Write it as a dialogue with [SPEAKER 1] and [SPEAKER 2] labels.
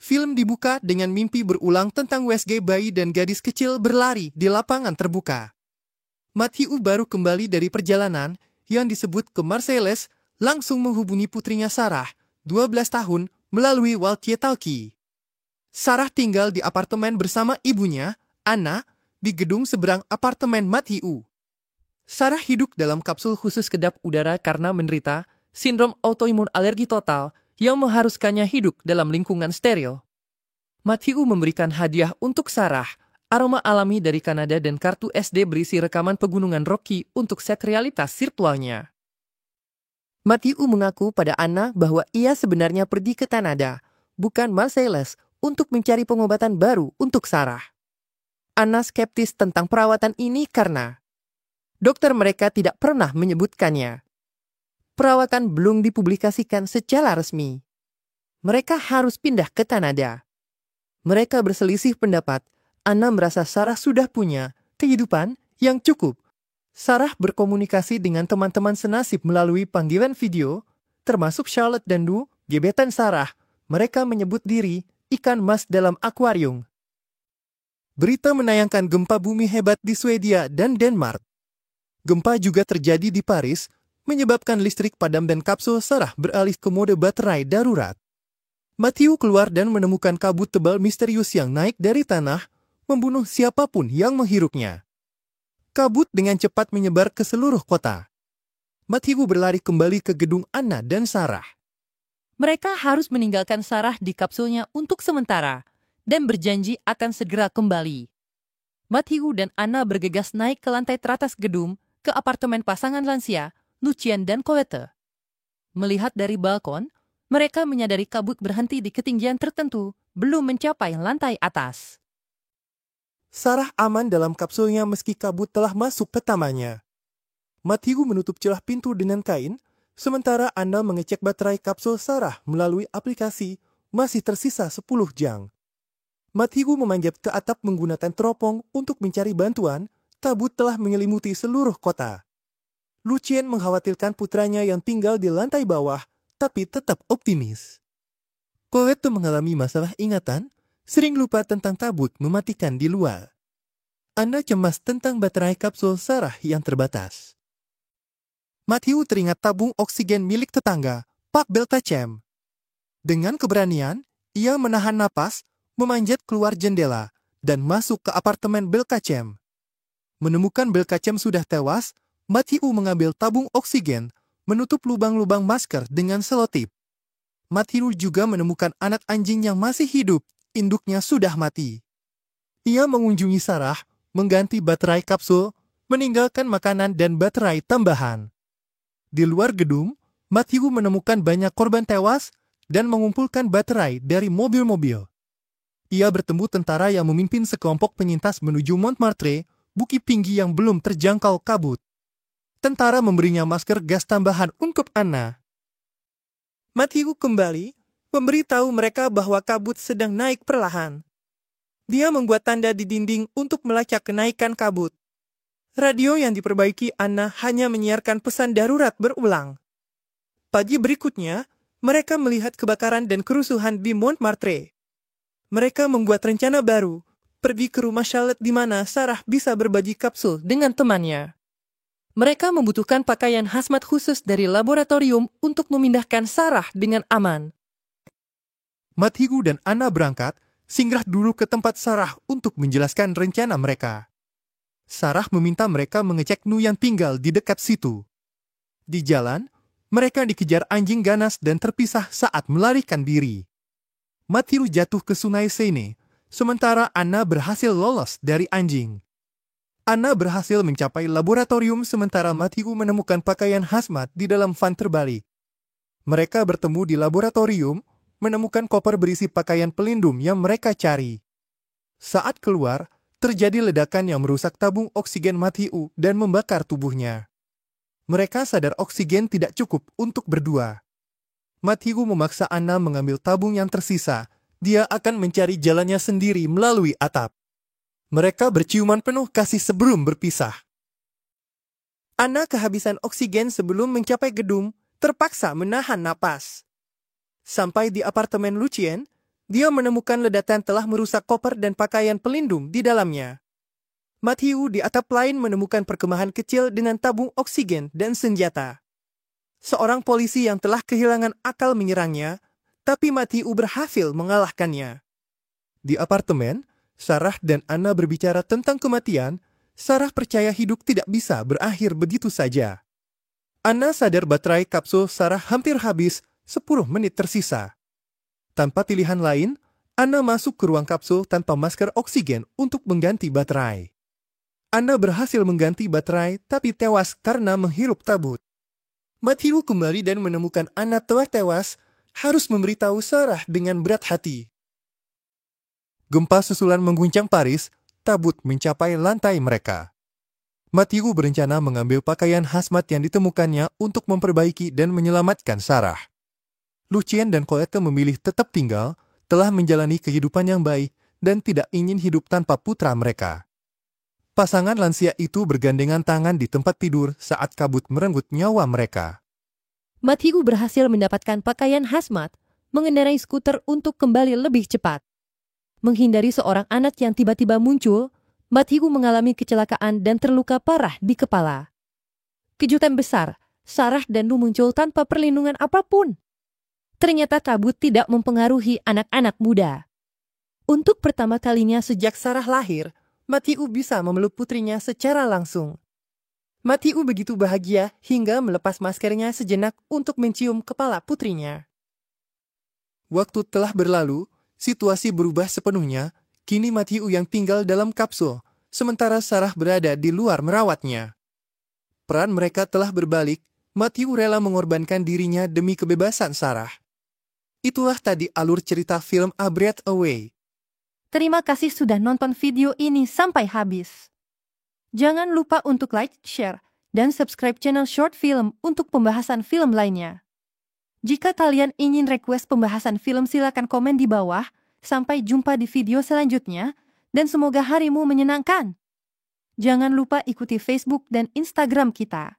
[SPEAKER 1] Film dibuka dengan mimpi berulang tentang Westgate bayi dan gadis kecil berlari di lapangan terbuka. Matthew baru kembali dari perjalanan yang disebut ke Marseilles, langsung menghubungi putrinya Sarah, 12 tahun, melalui walkie-talkie. Sarah tinggal di apartemen bersama ibunya, Anna, di gedung seberang apartemen Matthew. Sarah hidup dalam kapsul khusus kedap udara karena menderita sindrom autoimun alergi total yang mengharuskannya hidup dalam lingkungan steril. Matthew memberikan hadiah untuk Sarah, aroma alami dari Kanada dan kartu SD berisi rekaman pegunungan Rocky untuk set realitas virtualnya. Matthew mengaku pada Anna bahwa ia sebenarnya pergi ke Kanada, bukan Marseilles, untuk mencari pengobatan baru untuk Sarah. Anna skeptis tentang perawatan ini karena dokter mereka tidak pernah menyebutkannya. Perawatan belum dipublikasikan secara resmi. Mereka harus pindah ke Kanada. Mereka berselisih pendapat. Anna merasa Sarah sudah punya kehidupan yang cukup. Sarah berkomunikasi dengan teman-teman senasib melalui panggilan video, termasuk Charlotte dan Du, gebetan Sarah. Mereka menyebut diri ikan mas dalam akuarium. Berita menayangkan gempa bumi hebat di Swedia dan Denmark. Gempa juga terjadi di Paris, menyebabkan listrik padam dan kapsul Sarah beralih ke mode baterai darurat. Matthew keluar dan menemukan kabut tebal misterius yang naik dari tanah, membunuh siapapun yang menghirupnya. Kabut dengan cepat menyebar ke seluruh kota. Matthew berlari kembali ke gedung Anna dan Sarah. Mereka harus meninggalkan Sarah di kapsulnya untuk sementara, dan berjanji akan segera kembali. Matthew dan Anna bergegas naik ke lantai teratas gedung, ke apartemen pasangan lansia, Lucien dan Colette. Melihat dari balkon, mereka menyadari kabut berhenti di ketinggian tertentu, belum mencapai lantai atas. Sarah aman dalam kapsulnya meski kabut telah masuk ke tamannya. Matthew menutup celah pintu dengan kain, sementara Anna mengecek baterai kapsul Sarah melalui aplikasi, masih tersisa 10 jam. Matthew memanjat ke atap menggunakan teropong untuk mencari bantuan, kabut telah menyelimuti seluruh kota. Lucien mengkhawatirkan putranya yang tinggal di lantai bawah, tapi tetap optimis. Colette mengalami masalah ingatan, sering lupa tentang kabut mematikan di luar. Anna cemas tentang baterai kapsul Sarah yang terbatas. Matthew teringat tabung oksigen milik tetangga, Pak Belkacem. Dengan keberanian, ia menahan napas, memanjat keluar jendela, dan masuk ke apartemen Belkacem. Menemukan Belkacem sudah tewas, Matthew mengambil tabung oksigen, menutup lubang-lubang masker dengan selotip. Matthew juga menemukan anak anjing yang masih hidup, induknya sudah mati. Ia mengunjungi Sarah, mengganti baterai kapsul, meninggalkan makanan dan baterai tambahan. Di luar gedung, Matthew menemukan banyak korban tewas dan mengumpulkan baterai dari mobil-mobil. Ia bertemu tentara yang memimpin sekelompok penyintas menuju Montmartre, bukit tinggi yang belum terjangkau kabut. Tentara memberinya masker gas tambahan untuk Anna. Matthew kembali, memberitahu mereka bahwa kabut sedang naik perlahan. Dia membuat tanda di dinding untuk melacak kenaikan kabut. Radio yang diperbaiki Anna hanya menyiarkan pesan darurat berulang. Pagi berikutnya, mereka melihat kebakaran dan kerusuhan di Montmartre. Mereka membuat rencana baru, pergi ke rumah Charlotte di mana Sarah bisa berbagi kapsul dengan temannya. Mereka membutuhkan pakaian hazmat khusus dari laboratorium untuk memindahkan Sarah dengan aman. Matthew dan Anna berangkat, singgah dulu ke tempat Sarah untuk menjelaskan rencana mereka. Sarah meminta mereka mengecek Nu yang tinggal di dekat situ. Di jalan, mereka dikejar anjing ganas dan terpisah saat melarikan diri. Matthew jatuh ke sungai Seine, sementara Anna berhasil lolos dari anjing. Anna berhasil mencapai laboratorium sementara Matthew menemukan pakaian hazmat di dalam van terbalik. Mereka bertemu di laboratorium, menemukan koper berisi pakaian pelindung yang mereka cari. Saat keluar, terjadi ledakan yang merusak tabung oksigen Matthew dan membakar tubuhnya. Mereka sadar oksigen tidak cukup untuk berdua. Matthew memaksa Anna mengambil tabung yang tersisa. Dia akan mencari jalannya sendiri melalui atap. Mereka berciuman penuh kasih sebelum berpisah. Anna kehabisan oksigen sebelum mencapai gedung, terpaksa menahan napas. Sampai di apartemen Lucien, Dia menemukan ledakan telah merusak koper dan pakaian pelindung di dalamnya. Matthew di atap lain menemukan perkemahan kecil dengan tabung oksigen dan senjata. Seorang polisi yang telah kehilangan akal menyerangnya, tapi Matthew berhasil mengalahkannya. Di apartemen, Sarah dan Anna berbicara tentang kematian. Sarah percaya hidup tidak bisa berakhir begitu saja. Anna sadar baterai kapsul Sarah hampir habis, 10 menit tersisa. Tanpa pilihan lain, Anna masuk ke ruang kapsul tanpa masker oksigen untuk mengganti baterai. Anna berhasil mengganti baterai tapi tewas karena menghirup tabut. Matthew kembali dan menemukan Anna telah tewas, harus memberitahu Sarah dengan berat hati. Gempa susulan mengguncang Paris, tabut mencapai lantai mereka. Matthew berencana mengambil pakaian hazmat yang ditemukannya untuk memperbaiki dan menyelamatkan Sarah. Lucien dan Colette memilih tetap tinggal, telah menjalani kehidupan yang baik, dan tidak ingin hidup tanpa putra mereka. Pasangan lansia itu bergandengan tangan di tempat tidur saat kabut merenggut nyawa mereka.
[SPEAKER 2] Matthew berhasil mendapatkan pakaian hazmat, mengendarai skuter untuk kembali lebih cepat. Menghindari seorang anak yang tiba-tiba muncul, Matthew mengalami kecelakaan dan terluka parah di kepala. Kejutan besar, Sarah dan Lou muncul tanpa perlindungan apapun. Ternyata kabut tidak mempengaruhi anak-anak muda. Untuk pertama kalinya sejak Sarah lahir, Matthew bisa memeluk putrinya secara langsung. Matthew begitu bahagia hingga melepas maskernya sejenak untuk mencium kepala putrinya. Waktu telah berlalu, situasi berubah sepenuhnya. Kini Matthew yang tinggal dalam kapsul, sementara Sarah berada di luar merawatnya. Peran mereka telah berbalik. Matthew rela mengorbankan dirinya demi kebebasan Sarah. Itulah tadi alur cerita film A Breath Away. Terima kasih sudah nonton video ini sampai habis. Jangan lupa untuk like, share, dan subscribe channel Short Film untuk pembahasan film lainnya. Jika kalian ingin request pembahasan film silakan komen di bawah. Sampai jumpa di video selanjutnya, dan semoga harimu menyenangkan. Jangan lupa ikuti Facebook dan Instagram kita.